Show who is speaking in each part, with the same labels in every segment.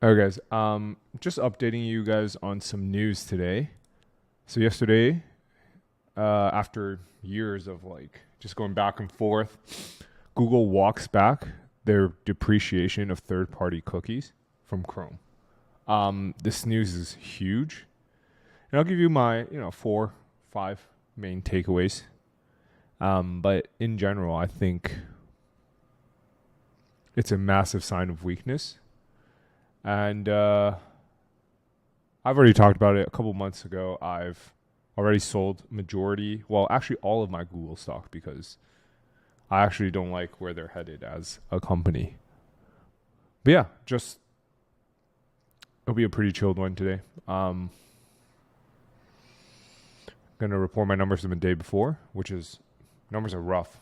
Speaker 1: All right, guys. Just updating you guys on some news today. So yesterday, after years of like just going back and forth, Google walks back their depreciation of third-party cookies from Chrome. This news is huge, and I'll give you my 4, 5 main takeaways. But in general, I think it's a massive sign of weakness. And I've already talked about it a couple months ago. I've already sold actually all of my Google stock because I actually don't like where they're headed as a company. But yeah, it'll be a pretty chilled one today. Going to report my numbers from the day before, numbers are rough.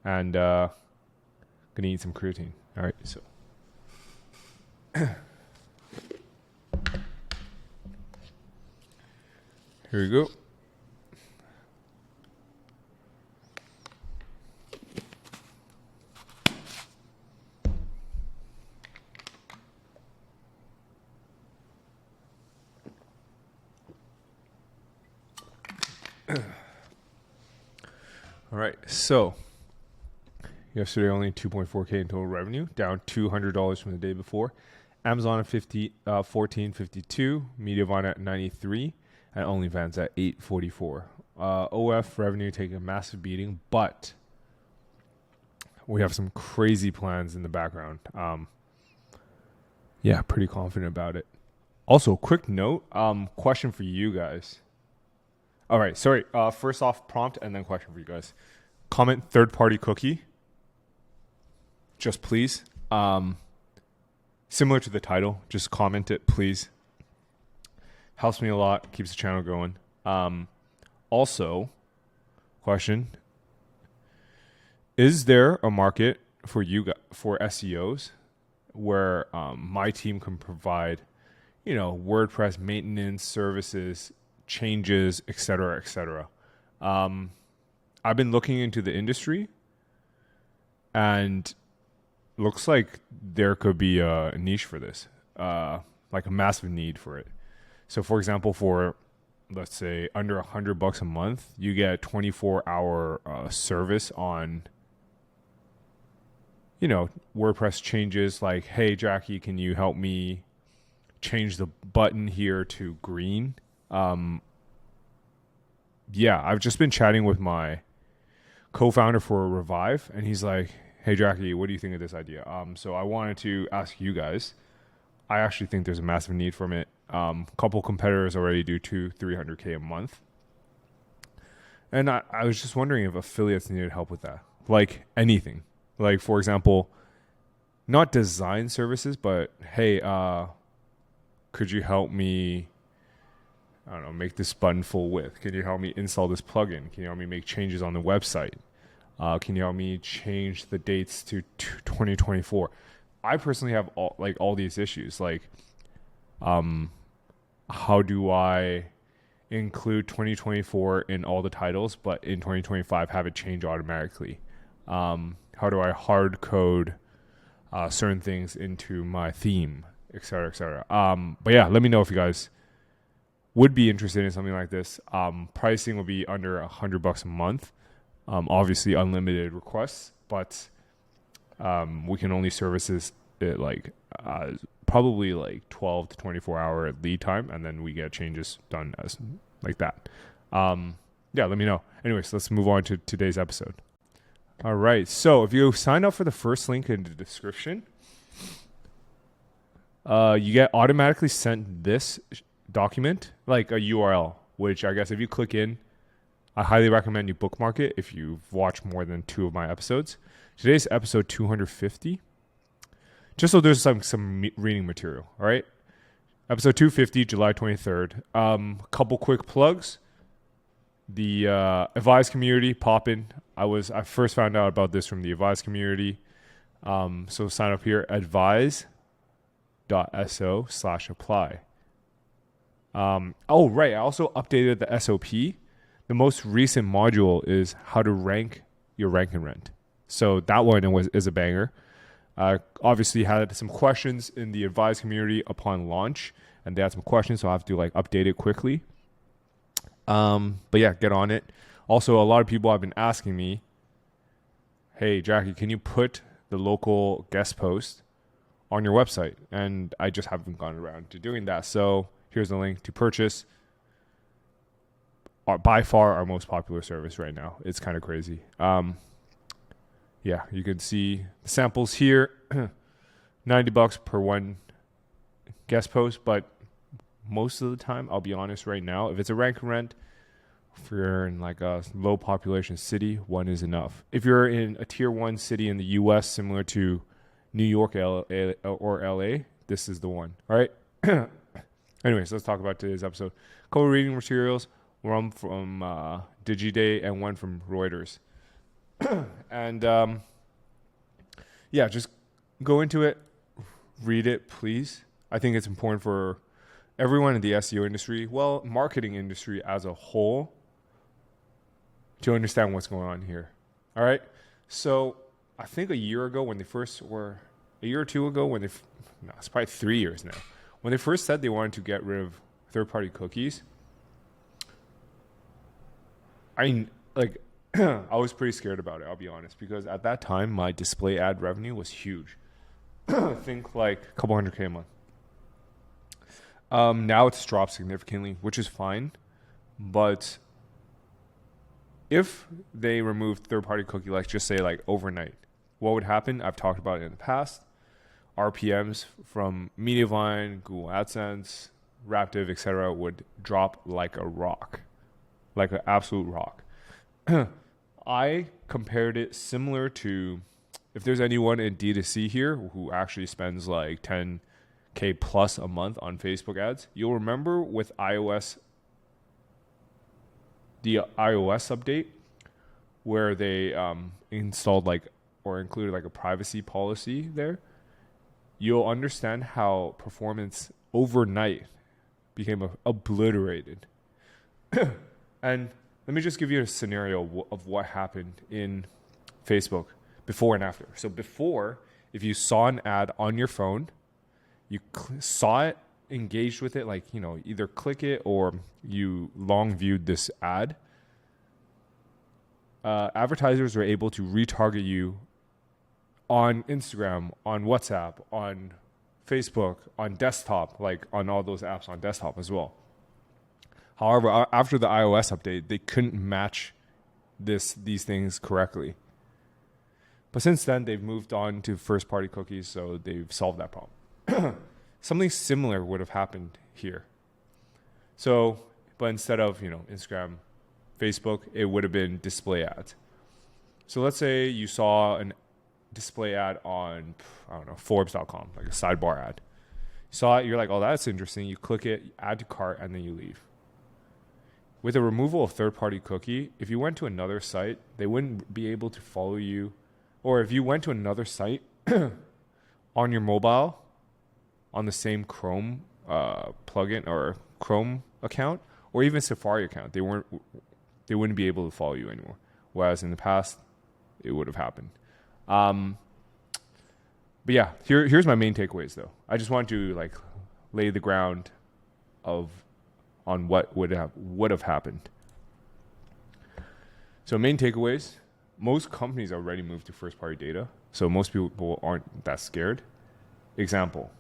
Speaker 1: And going to eat some creatine. All right, so. Here we go. All right, so yesterday only 2.4K in total revenue, down $200 from the day before. Amazon at 1452, Mediavine at 93, and OnlyFans at 844. OF revenue taking a massive beating, but we have some crazy plans in the background. Pretty confident about it. Also, quick note, question for you guys. All right, sorry. First off, prompt and then question for you guys. Comment third-party cookie. Just please. Similar to the title, just comment it, please. Helps me a lot, keeps the channel going. Also, question: is there a market for SEOs where my team can provide, WordPress maintenance services, changes, etc., etc.? I've been looking into the industry, and looks like there could be a niche for this, like a massive need for it. So, for example, for let's say under $100 a month, you get 24-hour service on, WordPress changes. Like, hey, Jackie, can you help me change the button here to green? I've just been chatting with my co-founder for Revive, and he's like, hey, Jackie, what do you think of this idea? So I wanted to ask you guys. I actually think there's a massive need from it. Couple competitors already do $200-300K a month. And I was just wondering if affiliates needed help with that. Like anything. Like, for example, not design services, but hey, could you help me, I don't know, make this button full width? Can you help me install this plugin? Can you help me make changes on the website? Can you help me change the dates to 2024? I personally have all these issues. Like, how do I include 2024 in all the titles, but in 2025 have it change automatically? How do I hard code certain things into my theme, et cetera, et cetera? But yeah, let me know if you guys would be interested in something like this. Pricing will be under $100 a month. Obviously unlimited requests, but we can only service it probably like 12 to 24 hour lead time, and then we get changes done as like that. Let me know. Anyways, let's move on to today's episode. All right, so if you sign up for the first link in the description, you get automatically sent this document, like a URL, which I guess if you click in, I highly recommend you bookmark it if you've watched more than 2 of my episodes. Today's episode 250. Just so there's some reading material, all right? Episode 250, July 23rd. Couple quick plugs. The Advise community, poppin'. I first found out about this from the Advise community. So sign up here, advise.so/apply. Right. I also updated the SOP. The most recent module is how to rank your rank and rent. So that one is a banger. Obviously had some questions in the advice community upon launch, and they had some questions, so I have to like update it quickly. But yeah, get on it. Also, a lot of people have been asking me, hey, Jackie, can you put the local guest post on your website? And I just haven't gone around to doing that. So here's the link to purchase. By far our most popular service right now. It's kind of crazy. Yeah, you can see the samples here. $90 per one guest post, but most of the time, I'll be honest right now, if it's a rank rent, if you're in like a low population city, one is enough. If you're in a tier 1 city in the US, similar to New York or LA, this is the one. All right. Anyways, let's talk about today's episode. Couple reading materials, one from DigiDay and one from Reuters. And yeah, just go into it, read it, please. I think it's important for everyone in the SEO industry, well, marketing industry as a whole, to understand what's going on here. All right. So I think a year or two ago, when it's probably 3 years now, when they first said they wanted to get rid of third-party cookies, I was pretty scared about it, I'll be honest, because at that time, my display ad revenue was huge. I think like a couple $100K a month. Now it's dropped significantly, which is fine. But if they removed third-party cookie, let's just say like overnight, what would happen? I've talked about it in the past. RPMs from Mediavine, Google AdSense, Raptive, etc. would drop like a rock, like an absolute rock. I compared it similar to, if there's anyone in D2C here who actually spends like 10K plus a month on Facebook ads, you'll remember with the iOS update where they installed like or included like a privacy policy there, you'll understand how performance overnight became obliterated. And let me just give you a scenario of what happened in Facebook before and after. So before, if you saw an ad on your phone, you saw it, engaged with it, like, either click it or you long viewed this ad, advertisers were able to retarget you on Instagram, on WhatsApp, on Facebook, on desktop, like on all those apps on desktop as well. However, after the iOS update, they couldn't match these things correctly. But since then, they've moved on to first-party cookies, so they've solved that problem. Something similar would have happened here. So, but instead of, Instagram, Facebook, it would have been display ads. So let's say you saw an display ad on, Forbes.com, like a sidebar ad. You saw it, you're like, oh, that's interesting. You click it, add to cart, and then you leave. With the removal of third-party cookie, if you went to another site, they wouldn't be able to follow you. Or if you went to another site on your mobile, on the same Chrome plugin or Chrome account, or even Safari account, they wouldn't be able to follow you anymore. Whereas in the past, it would have happened. But yeah, here's my main takeaways though. I just want to lay the ground on what would have happened. So main takeaways: most companies already moved to first-party data, so most people aren't that scared. Example: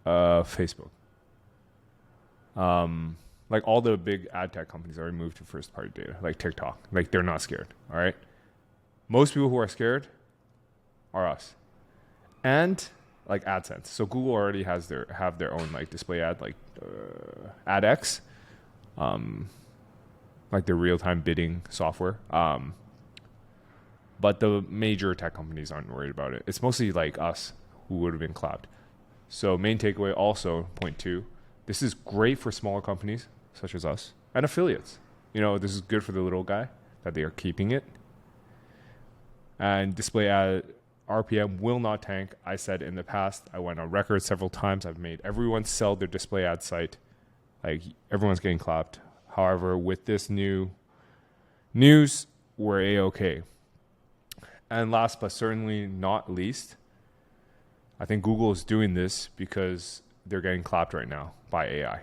Speaker 1: Facebook. Like all the big ad tech companies already moved to first-party data, like TikTok. Like they're not scared. All right. Most people who are scared are us, and like AdSense. So Google already have their own display ad, like AdX, like their real-time bidding software. But the major tech companies aren't worried about it. It's mostly like us who would have been clapped. So main takeaway also, point 2, this is great for smaller companies such as us and affiliates. This is good for the little guy that they are keeping it. And display ad RPM will not tank. I said in the past, I went on record several times. I've made everyone sell their display ad site. Like everyone's getting clapped. However, with this new news, we're A-okay. And last but certainly not least, I think Google is doing this because they're getting clapped right now by AI.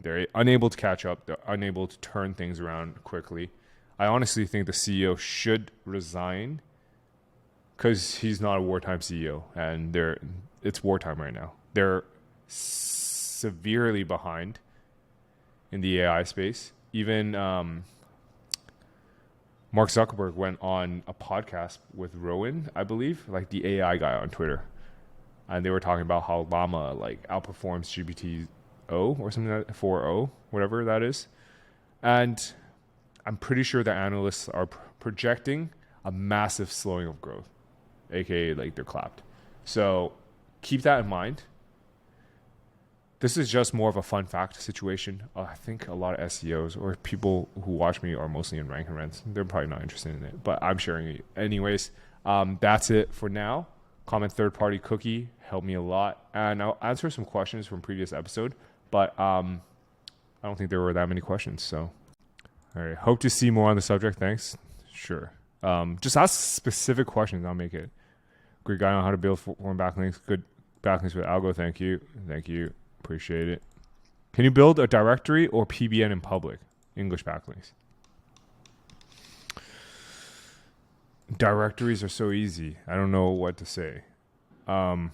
Speaker 1: They're unable to catch up. They're unable to turn things around quickly. I honestly think the CEO should resign because he's not a wartime CEO, and it's wartime right now. They're severely behind in the AI space. Even Mark Zuckerberg went on a podcast with Rowan, I believe, like the AI guy on Twitter, and they were talking about how Llama like outperforms GPT-O or something like that, 4.0, whatever that is. And I'm pretty sure the analysts are projecting a massive slowing of growth, aka like they're clapped. So keep that in mind. This is just more of a fun fact situation. I think a lot of SEOs or people who watch me are mostly in rank and rents. They're probably not interested in it, but I'm sharing it anyways. That's it for now. Comment third-party cookie helped me a lot, and I'll answer some questions from previous episode, but I don't think there were that many questions. So, all right, hope to see more on the subject. Thanks. Sure. Just ask specific questions. I'll make it. Great guy on how to build form backlinks. Good backlinks with algo. Thank you. Appreciate it. Can you build a directory or PBN in public? English backlinks. Directories are so easy. I don't know what to say. I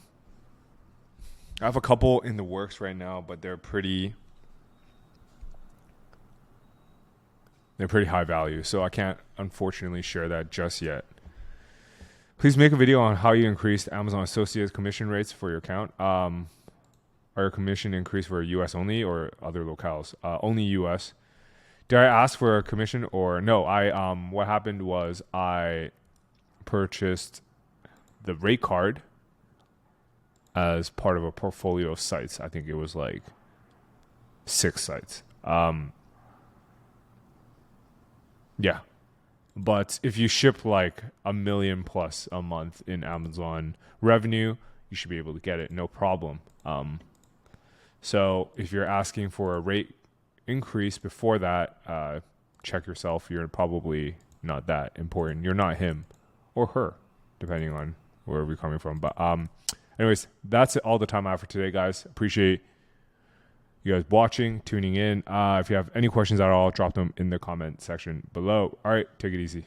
Speaker 1: have a couple in the works right now, but they're pretty high value, so I can't unfortunately share that just yet. Please make a video on how you increased Amazon Associates commission rates for your account. Are your commission increased for US only or other locales? Only US. Did I ask for a commission or no? What happened was I purchased the rate card as part of a portfolio of sites. I think it was like 6 sites. Yeah. But if you ship like 1 million plus a month in Amazon revenue, you should be able to get it, no problem. So if you're asking for a rate increase before that, check yourself. You're probably not that important. You're not him or her, depending on where we're coming from. But anyways, that's all the time I have for today, guys. Appreciate you guys watching, tuning in. If you have any questions at all, drop them in the comment section below. All right, take it easy.